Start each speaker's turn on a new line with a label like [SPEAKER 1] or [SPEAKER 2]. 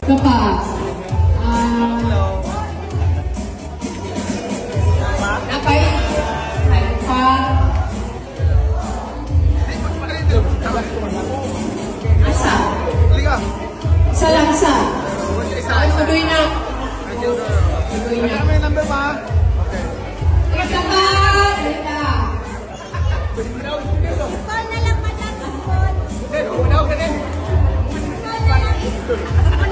[SPEAKER 1] Ito pa. Napay. Ay, pa. Asa? Isa lang, isa. Ay, tuloy na. Tuloy na.
[SPEAKER 2] May number pa? Okay.
[SPEAKER 1] Ito pa. Ito.
[SPEAKER 3] Call na lang, madam. Call.
[SPEAKER 2] Unaw ka din.
[SPEAKER 3] Call na lang.